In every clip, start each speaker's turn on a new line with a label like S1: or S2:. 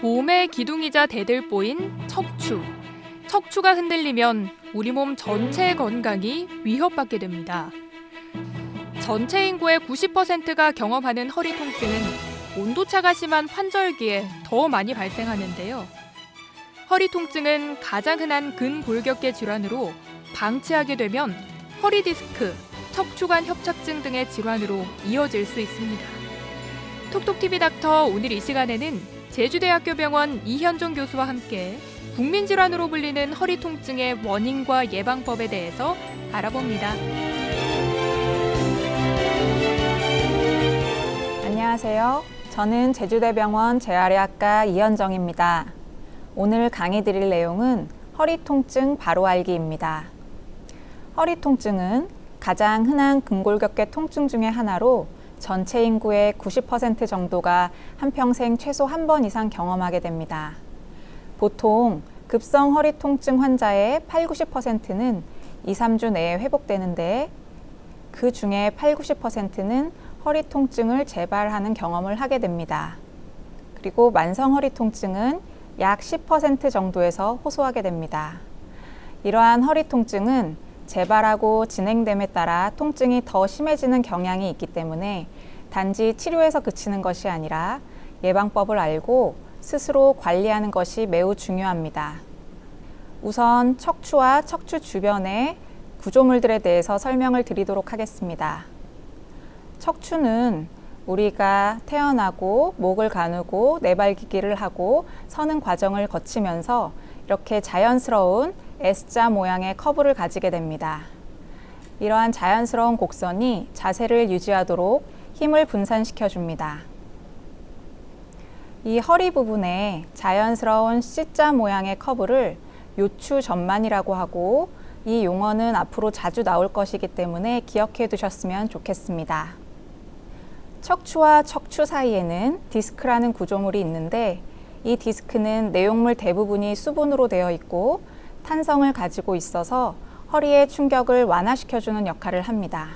S1: 몸의 기둥이자 대들보인 척추. 척추가 흔들리면 우리 몸 전체 건강이 위협받게 됩니다. 전체 인구의 90%가 경험하는 허리 통증은 온도차가 심한 환절기에 더 많이 발생하는데요. 허리 통증은 가장 흔한 근골격계 질환으로 방치하게 되면 허리 디스크, 척추관 협착증 등의 질환으로 이어질 수 있습니다. 톡톡TV 닥터 오늘 이 시간에는 제주대학교 병원 이현종 교수와 함께 국민질환으로 불리는 허리 통증의 원인과 예방법에 대해서 알아봅니다.
S2: 안녕하세요. 저는 제주대병원 재활의학과 이현정입니다. 오늘 강의 드릴 내용은 허리 통증 바로 알기입니다. 허리 통증은 가장 흔한 근골격계 통증 중의 하나로 전체 인구의 90% 정도가 한평생 최소 한 번 이상 경험하게 됩니다. 보통 급성 허리 통증 환자의 80~90%는 2~3주 내에 회복되는데 그 중에 80~90%는 허리 통증을 재발하는 경험을 하게 됩니다. 그리고 만성 허리 통증은 약 10% 정도에서 호소하게 됩니다. 이러한 허리 통증은 재발하고 진행됨에 따라 통증이 더 심해지는 경향이 있기 때문에 단지 치료에서 그치는 것이 아니라 예방법을 알고 스스로 관리하는 것이 매우 중요합니다. 우선 척추와 척추 주변의 구조물들에 대해서 설명을 드리도록 하겠습니다. 척추는 우리가 태어나고 목을 가누고 내발기기를 하고 서는 과정을 거치면서 이렇게 자연스러운 S자 모양의 커브를 가지게 됩니다. 이러한 자연스러운 곡선이 자세를 유지하도록 힘을 분산시켜 줍니다. 이 허리 부분에 자연스러운 C자 모양의 커브를 요추 전만이라고 하고 이 용어는 앞으로 자주 나올 것이기 때문에 기억해 두셨으면 좋겠습니다. 척추와 척추 사이에는 디스크라는 구조물이 있는데 이 디스크는 내용물 대부분이 수분으로 되어 있고 탄성을 가지고 있어서 허리의 충격을 완화시켜주는 역할을 합니다.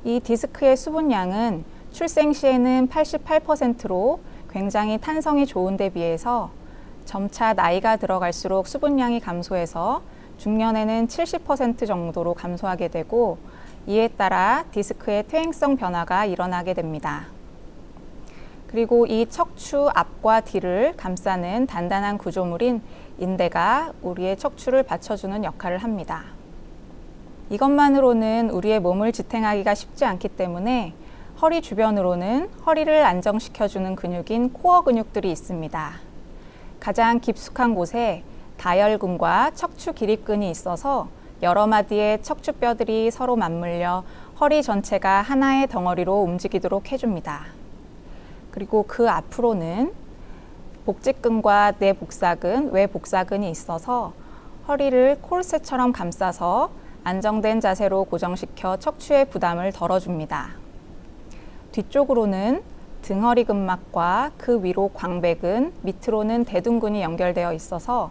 S2: 이 디스크의 수분량은 출생 시에는 88%로 굉장히 탄성이 좋은 데 비해서 점차 나이가 들어갈수록 수분량이 감소해서 중년에는 70% 정도로 감소하게 되고 이에 따라 디스크의 퇴행성 변화가 일어나게 됩니다. 그리고 이 척추 앞과 뒤를 감싸는 단단한 구조물인 인대가 우리의 척추를 받쳐주는 역할을 합니다. 이것만으로는 우리의 몸을 지탱하기가 쉽지 않기 때문에 허리 주변으로는 허리를 안정시켜주는 근육인 코어 근육들이 있습니다. 가장 깊숙한 곳에 다혈근과 척추 기립근이 있어서 여러 마디의 척추뼈들이 서로 맞물려 허리 전체가 하나의 덩어리로 움직이도록 해줍니다. 그리고 그 앞으로는 복직근과 내복사근, 외복사근이 있어서 허리를 코르셋처럼 감싸서 안정된 자세로 고정시켜 척추의 부담을 덜어줍니다. 뒤쪽으로는 등허리 근막과 그 위로 광배근, 밑으로는 대둔근이 연결되어 있어서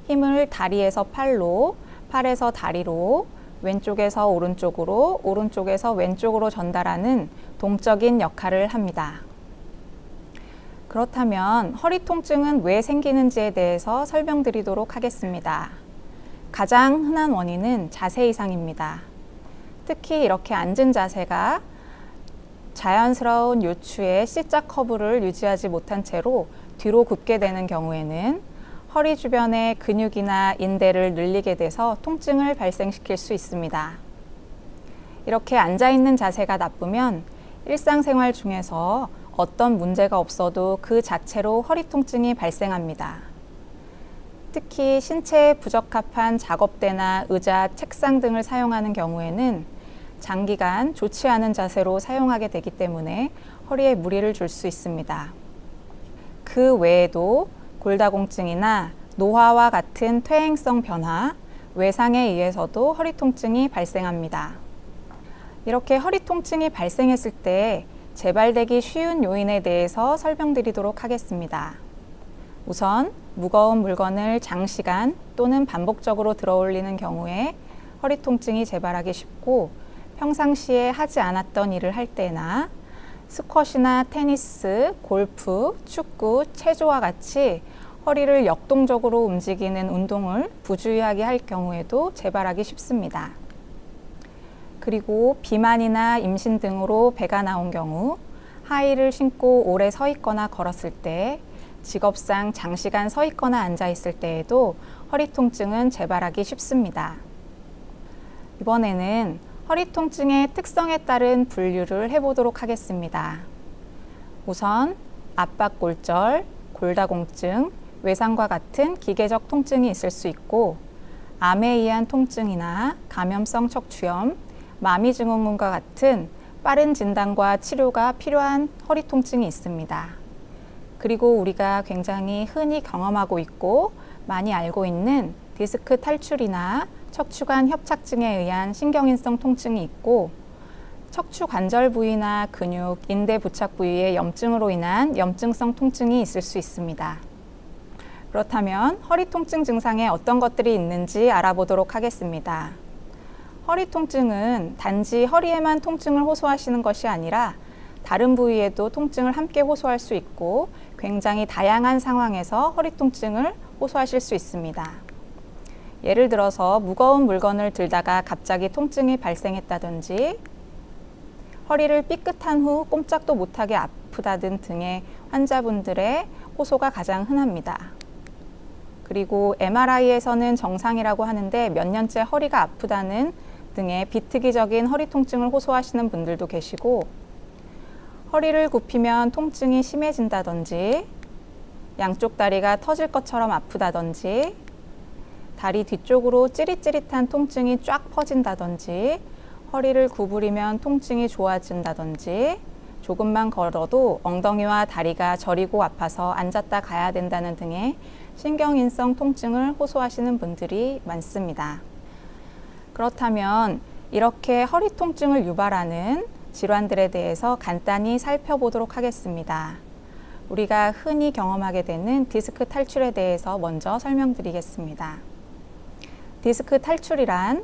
S2: 힘을 다리에서 팔로, 팔에서 다리로, 왼쪽에서 오른쪽으로, 오른쪽에서 왼쪽으로 전달하는 동적인 역할을 합니다. 그렇다면 허리 통증은 왜 생기는지에 대해서 설명드리도록 하겠습니다. 가장 흔한 원인은 자세 이상입니다. 특히 이렇게 앉은 자세가 자연스러운 요추의 C자 커브를 유지하지 못한 채로 뒤로 굽게 되는 경우에는 허리 주변의 근육이나 인대를 늘리게 돼서 통증을 발생시킬 수 있습니다. 이렇게 앉아있는 자세가 나쁘면 일상생활 중에서 어떤 문제가 없어도 그 자체로 허리 통증이 발생합니다. 특히 신체에 부적합한 작업대나 의자, 책상 등을 사용하는 경우에는 장기간 좋지 않은 자세로 사용하게 되기 때문에 허리에 무리를 줄 수 있습니다. 그 외에도 골다공증이나 노화와 같은 퇴행성 변화, 외상에 의해서도 허리 통증이 발생합니다. 이렇게 허리 통증이 발생했을 때 재발되기 쉬운 요인에 대해서 설명드리도록 하겠습니다. 우선 무거운 물건을 장시간 또는 반복적으로 들어올리는 경우에 허리 통증이 재발하기 쉽고 평상시에 하지 않았던 일을 할 때나 스쿼시나 테니스, 골프, 축구, 체조와 같이 허리를 역동적으로 움직이는 운동을 부주의하게 할 경우에도 재발하기 쉽습니다. 그리고 비만이나 임신 등으로 배가 나온 경우, 하이힐을 신고 오래 서 있거나 걸었을 때, 직업상 장시간 서 있거나 앉아 있을 때에도 허리 통증은 재발하기 쉽습니다. 이번에는 허리 통증의 특성에 따른 분류를 해보도록 하겠습니다. 우선 압박골절, 골다공증, 외상과 같은 기계적 통증이 있을 수 있고, 암에 의한 통증이나 감염성 척추염, 마미증후군과 같은 빠른 진단과 치료가 필요한 허리 통증이 있습니다. 그리고 우리가 굉장히 흔히 경험하고 있고 많이 알고 있는 디스크 탈출이나 척추관 협착증에 의한 신경인성 통증이 있고, 척추 관절 부위나 근육, 인대 부착 부위의 염증으로 인한 염증성 통증이 있을 수 있습니다. 그렇다면 허리 통증 증상에 어떤 것들이 있는지 알아보도록 하겠습니다. 허리 통증은 단지 허리에만 통증을 호소하시는 것이 아니라 다른 부위에도 통증을 함께 호소할 수 있고, 굉장히 다양한 상황에서 허리 통증을 호소하실 수 있습니다. 예를 들어서 무거운 물건을 들다가 갑자기 통증이 발생했다든지, 허리를 삐끗한 후 꼼짝도 못하게 아프다든 등의 환자분들의 호소가 가장 흔합니다. 그리고 MRI에서는 정상이라고 하는데 몇 년째 허리가 아프다는 등의 비특이적인 허리 통증을 호소하시는 분들도 계시고, 허리를 굽히면 통증이 심해진다든지, 양쪽 다리가 터질 것처럼 아프다든지, 다리 뒤쪽으로 찌릿찌릿한 통증이 쫙 퍼진다든지, 허리를 구부리면 통증이 좋아진다든지, 조금만 걸어도 엉덩이와 다리가 저리고 아파서 앉았다 가야 된다는 등의 신경인성 통증을 호소하시는 분들이 많습니다. 그렇다면 이렇게 허리 통증을 유발하는 질환들에 대해서 간단히 살펴보도록 하겠습니다. 우리가 흔히 경험하게 되는 디스크 탈출에 대해서 먼저 설명드리겠습니다. 디스크 탈출이란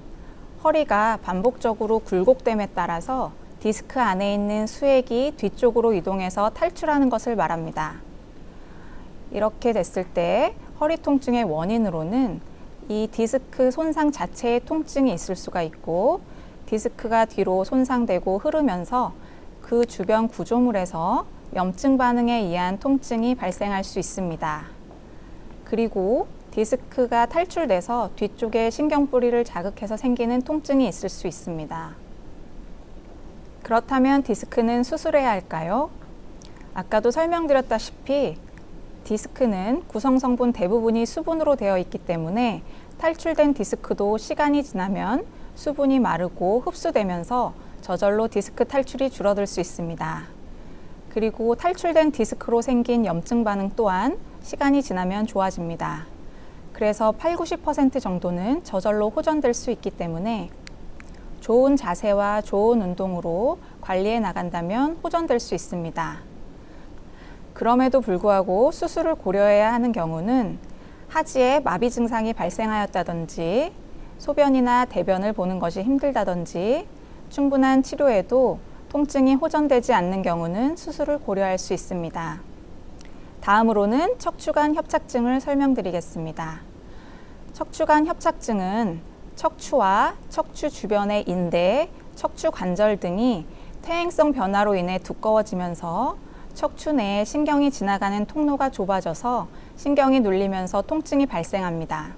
S2: 허리가 반복적으로 굴곡됨에 따라서 디스크 안에 있는 수액이 뒤쪽으로 이동해서 탈출하는 것을 말합니다. 이렇게 됐을 때 허리 통증의 원인으로는 이 디스크 손상 자체의 통증이 있을 수가 있고, 디스크가 뒤로 손상되고 흐르면서 그 주변 구조물에서 염증 반응에 의한 통증이 발생할 수 있습니다. 그리고 디스크가 탈출돼서 뒤쪽의 신경뿌리를 자극해서 생기는 통증이 있을 수 있습니다. 그렇다면 디스크는 수술해야 할까요? 아까도 설명드렸다시피 디스크는 구성 성분 대부분이 수분으로 되어 있기 때문에 탈출된 디스크도 시간이 지나면 수분이 마르고 흡수되면서 저절로 디스크 탈출이 줄어들 수 있습니다. 그리고 탈출된 디스크로 생긴 염증 반응 또한 시간이 지나면 좋아집니다. 그래서 80~90% 정도는 저절로 호전될 수 있기 때문에 좋은 자세와 좋은 운동으로 관리해 나간다면 호전될 수 있습니다. 그럼에도 불구하고 수술을 고려해야 하는 경우는 하지에 마비 증상이 발생하였다든지, 소변이나 대변을 보는 것이 힘들다든지, 충분한 치료에도 통증이 호전되지 않는 경우는 수술을 고려할 수 있습니다. 다음으로는 척추관 협착증을 설명드리겠습니다. 척추관 협착증은 척추와 척추 주변의 인대, 척추 관절 등이 퇴행성 변화로 인해 두꺼워지면서 척추 내에 신경이 지나가는 통로가 좁아져서 신경이 눌리면서 통증이 발생합니다.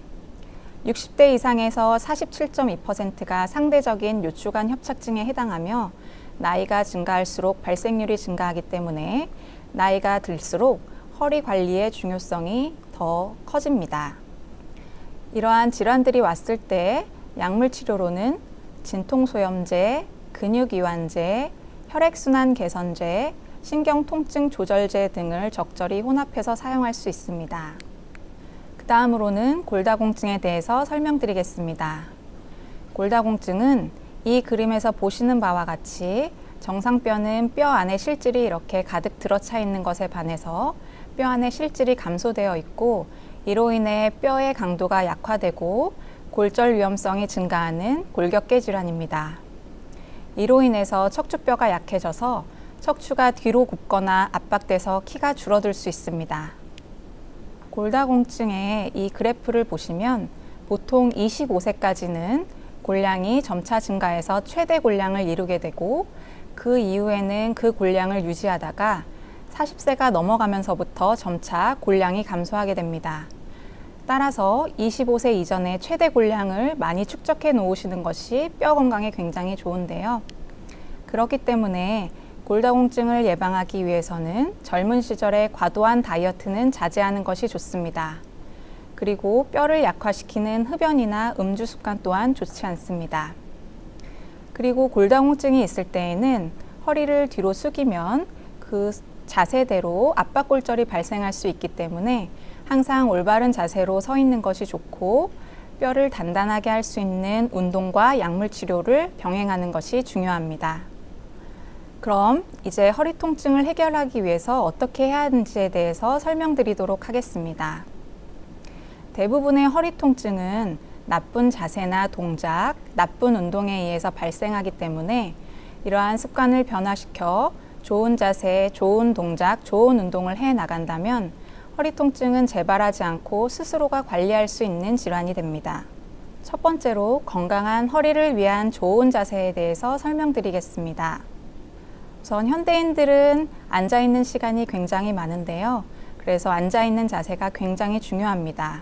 S2: 60대 이상에서 47.2%가 상대적인 요추관 협착증에 해당하며, 나이가 증가할수록 발생률이 증가하기 때문에 나이가 들수록 허리 관리의 중요성이 더 커집니다. 이러한 질환들이 왔을 때 약물 치료로는 진통소염제, 근육이완제, 혈액순환 개선제, 신경통증 조절제 등을 적절히 혼합해서 사용할 수 있습니다. 그 다음으로는 골다공증에 대해서 설명드리겠습니다. 골다공증은 이 그림에서 보시는 바와 같이 정상뼈는 뼈 안에 실질이 이렇게 가득 들어차 있는 것에 반해서 뼈 안에 실질이 감소되어 있고, 이로 인해 뼈의 강도가 약화되고 골절 위험성이 증가하는 골격계 질환입니다. 이로 인해서 척추뼈가 약해져서 척추가 뒤로 굽거나 압박돼서 키가 줄어들 수 있습니다. 골다공증의 이 그래프를 보시면 보통 25세까지는 골량이 점차 증가해서 최대 골량을 이루게 되고 그 이후에는 그 골량을 유지하다가 40세가 넘어가면서부터 점차 골량이 감소하게 됩니다. 따라서 25세 이전에 최대 골량을 많이 축적해 놓으시는 것이 뼈 건강에 굉장히 좋은데요. 그렇기 때문에 골다공증을 예방하기 위해서는 젊은 시절에 과도한 다이어트는 자제하는 것이 좋습니다. 그리고 뼈를 약화시키는 흡연이나 음주 습관 또한 좋지 않습니다. 그리고 골다공증이 있을 때에는 허리를 뒤로 숙이면 그 자세대로 압박골절이 발생할 수 있기 때문에 항상 올바른 자세로 서 있는 것이 좋고 뼈를 단단하게 할 수 있는 운동과 약물 치료를 병행하는 것이 중요합니다. 그럼 이제 허리 통증을 해결하기 위해서 어떻게 해야 하는지에 대해서 설명드리도록 하겠습니다. 대부분의 허리 통증은 나쁜 자세나 동작, 나쁜 운동에 의해서 발생하기 때문에 이러한 습관을 변화시켜 좋은 자세, 좋은 동작, 좋은 운동을 해 나간다면 허리 통증은 재발하지 않고 스스로가 관리할 수 있는 질환이 됩니다. 첫 번째로 건강한 허리를 위한 좋은 자세에 대해서 설명드리겠습니다. 우선 현대인들은 앉아있는 시간이 굉장히 많은데요. 그래서 앉아있는 자세가 굉장히 중요합니다.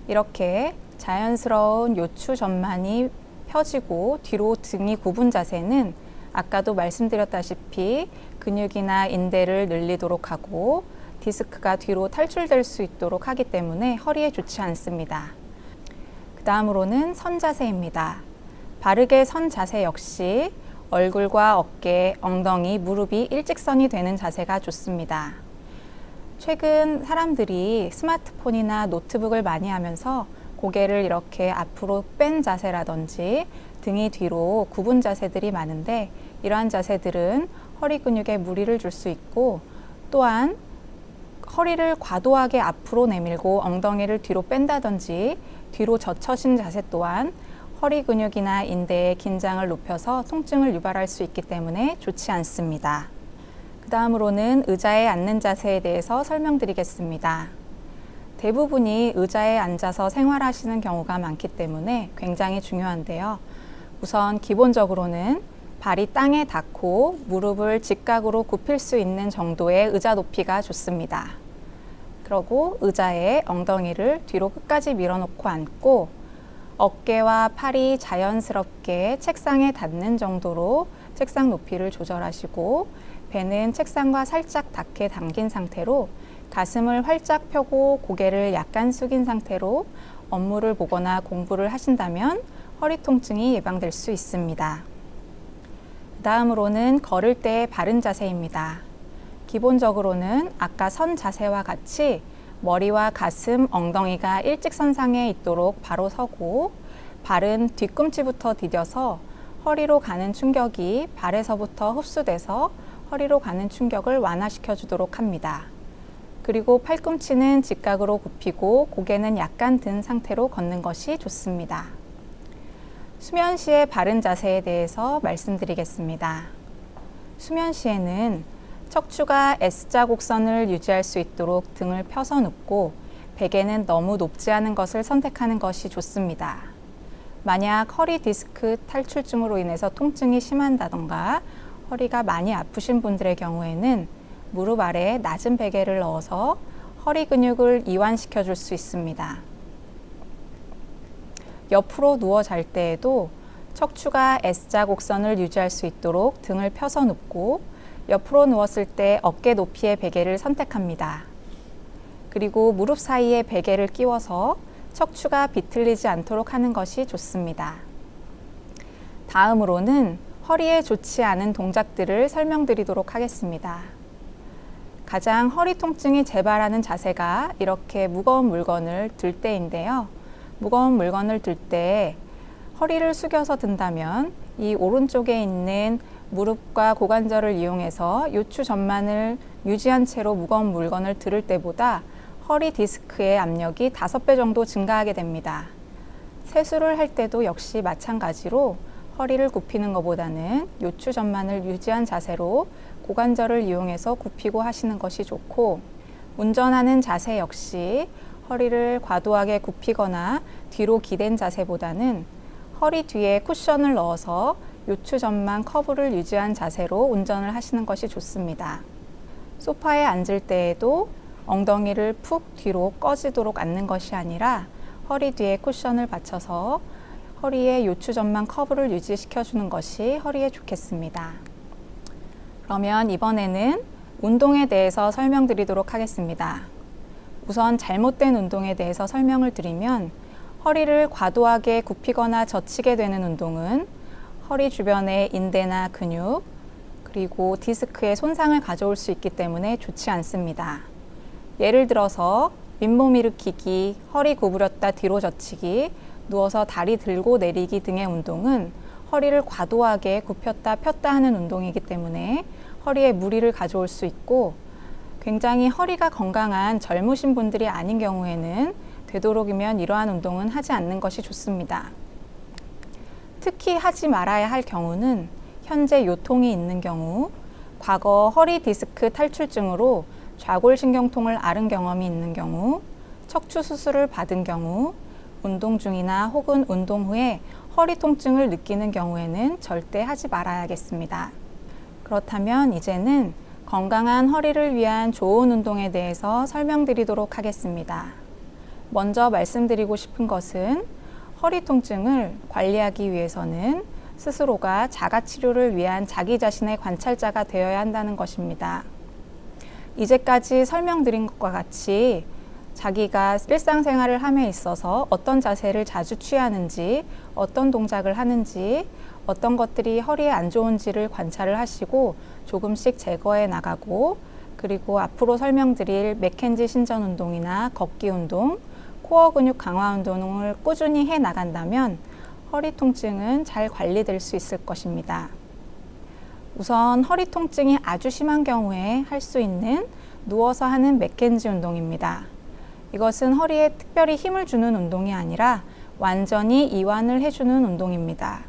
S2: 이렇게 자연스러운 요추 전만이 펴지고 뒤로 등이 굽은 자세는 아까도 말씀드렸다시피 근육이나 인대를 늘리도록 하고 디스크가 뒤로 탈출될 수 있도록 하기 때문에 허리에 좋지 않습니다. 그 다음으로는 선 자세입니다. 바르게 선 자세 역시 얼굴과 어깨, 엉덩이, 무릎이 일직선이 되는 자세가 좋습니다. 최근 사람들이 스마트폰이나 노트북을 많이 하면서 고개를 이렇게 앞으로 뺀 자세라든지 등이 뒤로 굽은 자세들이 많은데 이러한 자세들은 허리 근육에 무리를 줄 수 있고 또한 허리를 과도하게 앞으로 내밀고 엉덩이를 뒤로 뺀다든지 뒤로 젖혀진 자세 또한 허리 근육이나 인대의 긴장을 높여서 통증을 유발할 수 있기 때문에 좋지 않습니다. 그 다음으로는 의자에 앉는 자세에 대해서 설명드리겠습니다. 대부분이 의자에 앉아서 생활하시는 경우가 많기 때문에 굉장히 중요한데요. 우선 기본적으로는 발이 땅에 닿고 무릎을 직각으로 굽힐 수 있는 정도의 의자 높이가 좋습니다. 그리고 의자에 엉덩이를 뒤로 끝까지 밀어놓고 앉고 어깨와 팔이 자연스럽게 책상에 닿는 정도로 책상 높이를 조절하시고 배는 책상과 살짝 닿게 당긴 상태로 가슴을 활짝 펴고 고개를 약간 숙인 상태로 업무를 보거나 공부를 하신다면 허리 통증이 예방될 수 있습니다. 다음으로는 걸을 때의 바른 자세입니다. 기본적으로는 아까 선 자세와 같이 머리와 가슴, 엉덩이가 일직선상에 있도록 바로 서고 발은 뒤꿈치부터 디뎌서 허리로 가는 충격이 발에서부터 흡수돼서 허리로 가는 충격을 완화시켜 주도록 합니다. 그리고 팔꿈치는 직각으로 굽히고 고개는 약간 든 상태로 걷는 것이 좋습니다. 수면 시의 바른 자세에 대해서 말씀드리겠습니다. 수면 시에는 척추가 S자 곡선을 유지할 수 있도록 등을 펴서 눕고 베개는 너무 높지 않은 것을 선택하는 것이 좋습니다. 만약 허리 디스크 탈출증으로 인해서 통증이 심한다던가 허리가 많이 아프신 분들의 경우에는 무릎 아래에 낮은 베개를 넣어서 허리 근육을 이완시켜 줄 수 있습니다. 옆으로 누워 잘 때에도 척추가 S자 곡선을 유지할 수 있도록 등을 펴서 눕고 옆으로 누웠을 때 어깨 높이의 베개를 선택합니다. 그리고 무릎 사이에 베개를 끼워서 척추가 비틀리지 않도록 하는 것이 좋습니다. 다음으로는 허리에 좋지 않은 동작들을 설명드리도록 하겠습니다. 가장 허리 통증이 재발하는 자세가 이렇게 무거운 물건을 들 때인데요. 무거운 물건을 들 때 허리를 숙여서 든다면 이 오른쪽에 있는 무릎과 고관절을 이용해서 요추 전만을 유지한 채로 무거운 물건을 들을 때보다 허리 디스크의 압력이 5배 정도 증가하게 됩니다. 세수를 할 때도 역시 마찬가지로 허리를 굽히는 것보다는 요추 전만을 유지한 자세로 고관절을 이용해서 굽히고 하시는 것이 좋고, 운전하는 자세 역시 허리를 과도하게 굽히거나 뒤로 기댄 자세보다는 허리 뒤에 쿠션을 넣어서 요추전만 커브를 유지한 자세로 운전을 하시는 것이 좋습니다. 소파에 앉을 때에도 엉덩이를 푹 뒤로 꺼지도록 앉는 것이 아니라 허리 뒤에 쿠션을 받쳐서 허리에 요추전만 커브를 유지시켜 주는 것이 허리에 좋겠습니다. 그러면 이번에는 운동에 대해서 설명드리도록 하겠습니다. 우선 잘못된 운동에 대해서 설명을 드리면, 허리를 과도하게 굽히거나 젖히게 되는 운동은 허리 주변의 인대나 근육, 그리고 디스크에 손상을 가져올 수 있기 때문에 좋지 않습니다. 예를 들어서 윗몸 일으키기, 허리 구부렸다 뒤로 젖히기, 누워서 다리 들고 내리기 등의 운동은 허리를 과도하게 굽혔다 폈다 하는 운동이기 때문에 허리에 무리를 가져올 수 있고, 굉장히 허리가 건강한 젊으신 분들이 아닌 경우에는 되도록이면 이러한 운동은 하지 않는 것이 좋습니다. 특히 하지 말아야 할 경우는 현재 요통이 있는 경우, 과거 허리 디스크 탈출증으로 좌골신경통을 앓은 경험이 있는 경우, 척추 수술을 받은 경우, 운동 중이나 혹은 운동 후에 허리 통증을 느끼는 경우에는 절대 하지 말아야겠습니다. 그렇다면 이제는 건강한 허리를 위한 좋은 운동에 대해서 설명드리도록 하겠습니다. 먼저 말씀드리고 싶은 것은, 허리 통증을 관리하기 위해서는 스스로가 자가치료를 위한 자기 자신의 관찰자가 되어야 한다는 것입니다. 이제까지 설명드린 것과 같이 자기가 일상생활을 함에 있어서 어떤 자세를 자주 취하는지, 어떤 동작을 하는지, 어떤 것들이 허리에 안 좋은지를 관찰을 하시고 조금씩 제거해 나가고, 그리고 앞으로 설명드릴 맥켄지 신전 운동이나 걷기 운동, 코어 근육 강화 운동을 꾸준히 해 나간다면 허리 통증은 잘 관리될 수 있을 것입니다. 우선 허리 통증이 아주 심한 경우에 할 수 있는 누워서 하는 맥켄지 운동입니다. 이것은 허리에 특별히 힘을 주는 운동이 아니라 완전히 이완을 해주는 운동입니다.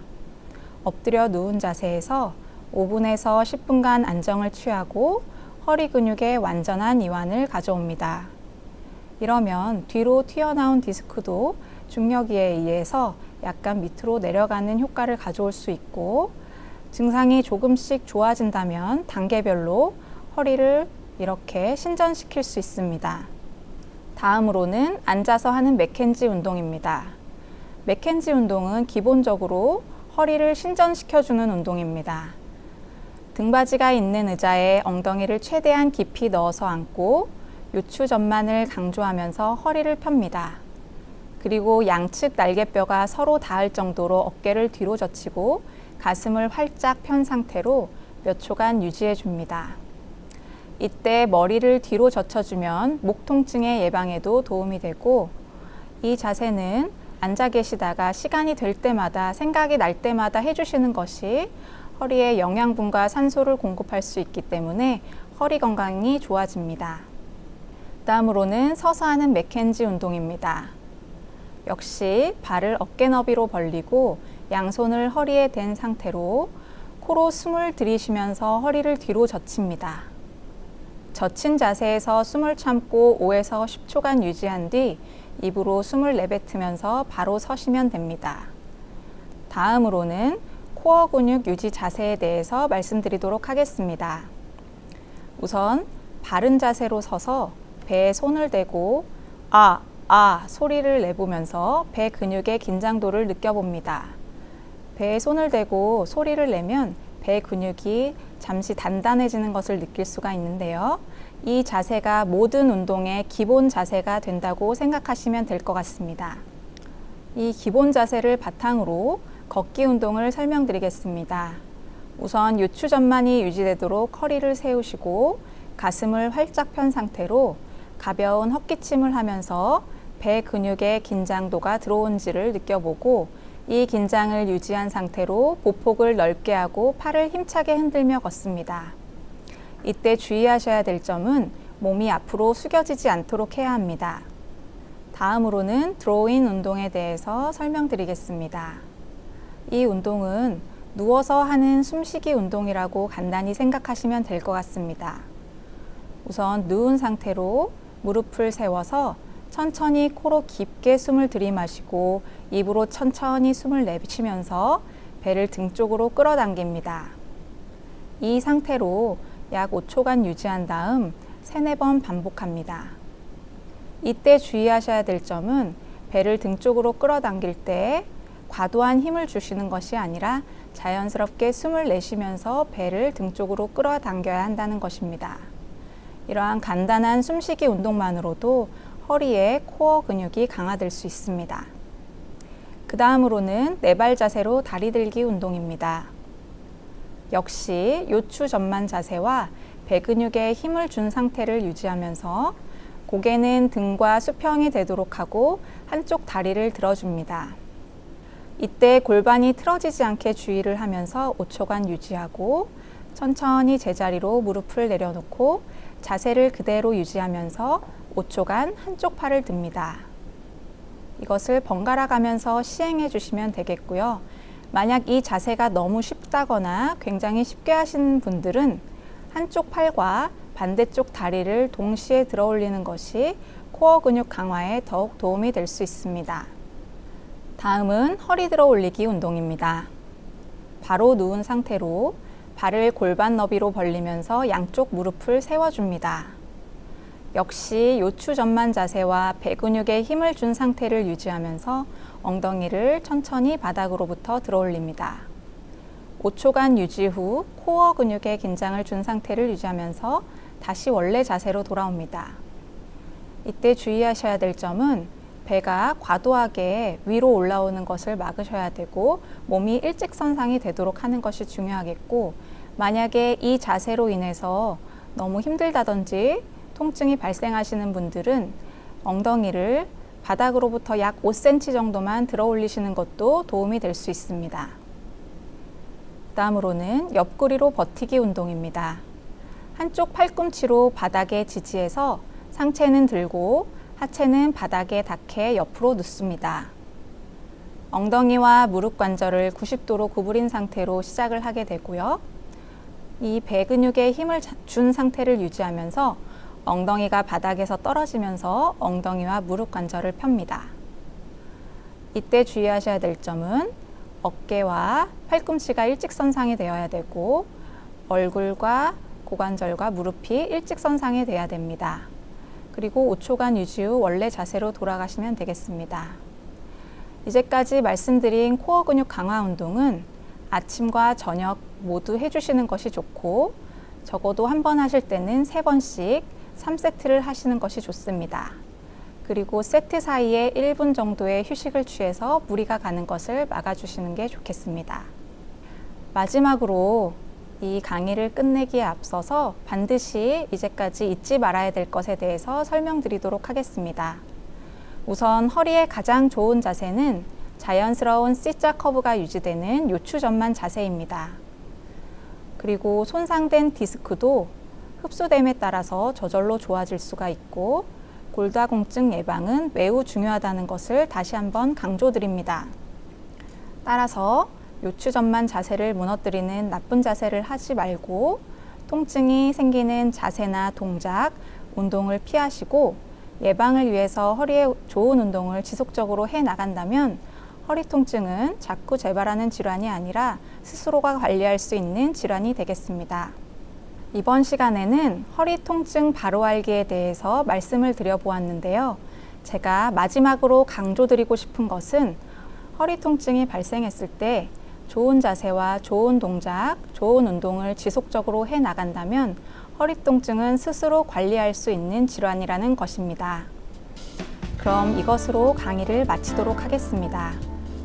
S2: 엎드려 누운 자세에서 5분에서 10분간 안정을 취하고 허리 근육의 완전한 이완을 가져옵니다. 이러면 뒤로 튀어나온 디스크도 중력에 의해서 약간 밑으로 내려가는 효과를 가져올 수 있고, 증상이 조금씩 좋아진다면 단계별로 허리를 이렇게 신전시킬 수 있습니다. 다음으로는 앉아서 하는 맥켄지 운동입니다. 맥켄지 운동은 기본적으로 허리를 신전시켜주는 운동입니다. 등받이가 있는 의자에 엉덩이를 최대한 깊이 넣어서 앉고 요추전만을 강조하면서 허리를 펴니다. 그리고 양측 날개뼈가 서로 닿을 정도로 어깨를 뒤로 젖히고 가슴을 활짝 편 상태로 몇 초간 유지해 줍니다. 이때 머리를 뒤로 젖혀주면 목 통증의 예방에도 도움이 되고, 이 자세는 앉아 계시다가 시간이 될 때마다, 생각이 날 때마다 해주시는 것이 허리에 영양분과 산소를 공급할 수 있기 때문에 허리 건강이 좋아집니다. 다음으로는 서서 하는 맥켄지 운동입니다. 역시 발을 어깨 너비로 벌리고 양손을 허리에 댄 상태로 코로 숨을 들이쉬면서 허리를 뒤로 젖힙니다. 젖힌 자세에서 숨을 참고 5에서 10초간 유지한 뒤 입으로 숨을 내뱉으면서 바로 서시면 됩니다. 다음으로는 코어 근육 유지 자세에 대해서 말씀드리도록 하겠습니다. 우선 바른 자세로 서서 배에 손을 대고 소리를 내보면서 배 근육의 긴장도를 느껴봅니다. 배에 손을 대고 소리를 내면 배 근육이 잠시 단단해지는 것을 느낄 수가 있는데요. 이 자세가 모든 운동의 기본 자세가 된다고 생각하시면 될 것 같습니다. 이 기본 자세를 바탕으로 걷기 운동을 설명드리겠습니다. 우선 요추전만이 유지되도록 허리를 세우시고 가슴을 활짝 편 상태로 가벼운 헛기침을 하면서 배 근육의 긴장도가 들어온지를 느껴보고, 이 긴장을 유지한 상태로 보폭을 넓게 하고 팔을 힘차게 흔들며 걷습니다. 이때 주의하셔야 될 점은 몸이 앞으로 숙여지지 않도록 해야 합니다. 다음으로는 드로인 운동에 대해서 설명드리겠습니다. 이 운동은 누워서 하는 숨쉬기 운동이라고 간단히 생각하시면 될 것 같습니다. 우선 누운 상태로 무릎을 세워서 천천히 코로 깊게 숨을 들이마시고 입으로 천천히 숨을 내쉬면서 배를 등 쪽으로 끌어당깁니다. 이 상태로 약 5초간 유지한 다음 3-4번 반복합니다. 이때 주의하셔야 될 점은 배를 등 쪽으로 끌어당길 때 과도한 힘을 주시는 것이 아니라 자연스럽게 숨을 내쉬면서 배를 등 쪽으로 끌어당겨야 한다는 것입니다. 이러한 간단한 숨쉬기 운동만으로도 허리에 코어 근육이 강화될 수 있습니다. 그 다음으로는 4발 자세로 다리 들기 운동입니다. 역시 요추 전만 자세와 배 근육에 힘을 준 상태를 유지하면서 고개는 등과 수평이 되도록 하고 한쪽 다리를 들어줍니다. 이때 골반이 틀어지지 않게 주의를 하면서 5초간 유지하고 천천히 제자리로 무릎을 내려놓고 자세를 그대로 유지하면서 5초간 한쪽 팔을 듭니다. 이것을 번갈아 가면서 시행해 주시면 되겠고요. 만약 이 자세가 너무 쉽다거나 굉장히 쉽게 하시는 분들은 한쪽 팔과 반대쪽 다리를 동시에 들어 올리는 것이 코어 근육 강화에 더욱 도움이 될 수 있습니다. 다음은 허리 들어 올리기 운동입니다. 바로 누운 상태로 발을 골반 너비로 벌리면서 양쪽 무릎을 세워줍니다. 역시 요추 전만 자세와 배 근육에 힘을 준 상태를 유지하면서 엉덩이를 천천히 바닥으로부터 들어 올립니다. 5초간 유지 후 코어 근육에 긴장을 준 상태를 유지하면서 다시 원래 자세로 돌아옵니다. 이때 주의하셔야 될 점은 배가 과도하게 위로 올라오는 것을 막으셔야 되고 몸이 일직선상이 되도록 하는 것이 중요하겠고, 만약에 이 자세로 인해서 너무 힘들다든지 통증이 발생하시는 분들은 엉덩이를 바닥으로부터 약 5cm 정도만 들어 올리시는 것도 도움이 될 수 있습니다. 다음으로는 옆구리로 버티기 운동입니다. 한쪽 팔꿈치로 바닥에 지지해서 상체는 들고 하체는 바닥에 닿게 옆으로 눕습니다. 엉덩이와 무릎 관절을 90도로 구부린 상태로 시작을 하게 되고요. 이 배 근육에 힘을 준 상태를 유지하면서 엉덩이가 바닥에서 떨어지면서 엉덩이와 무릎 관절을 펴니다. 이때 주의하셔야 될 점은 어깨와 팔꿈치가 일직선상이 되어야 되고 얼굴과 고관절과 무릎이 일직선상이 돼야 됩니다. 그리고 5초간 유지 후 원래 자세로 돌아가시면 되겠습니다. 이제까지 말씀드린 코어 근육 강화 운동은 아침과 저녁 모두 해주시는 것이 좋고, 적어도 한 번 하실 때는 3번씩 3세트를 하시는 것이 좋습니다. 그리고 세트 사이에 1분 정도의 휴식을 취해서 무리가 가는 것을 막아주시는 게 좋겠습니다. 마지막으로 이 강의를 끝내기에 앞서서 반드시 이제까지 잊지 말아야 될 것에 대해서 설명드리도록 하겠습니다. 우선 허리의 가장 좋은 자세는 자연스러운 C자 커브가 유지되는 요추 전만 자세입니다. 그리고 손상된 디스크도 흡수됨에 따라서 저절로 좋아질 수가 있고, 골다공증 예방은 매우 중요하다는 것을 다시 한번 강조드립니다. 따라서 요추 전만 자세를 무너뜨리는 나쁜 자세를 하지 말고 통증이 생기는 자세나 동작, 운동을 피하시고 예방을 위해서 허리에 좋은 운동을 지속적으로 해 나간다면 허리 통증은 자꾸 재발하는 질환이 아니라 스스로가 관리할 수 있는 질환이 되겠습니다. 이번 시간에는 허리 통증 바로 알기에 대해서 말씀을 드려보았는데요. 제가 마지막으로 강조드리고 싶은 것은 허리 통증이 발생했을 때 좋은 자세와 좋은 동작, 좋은 운동을 지속적으로 해 나간다면 허리 통증은 스스로 관리할 수 있는 질환이라는 것입니다. 그럼 이것으로 강의를 마치도록 하겠습니다.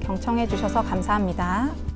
S2: 경청해 주셔서 감사합니다.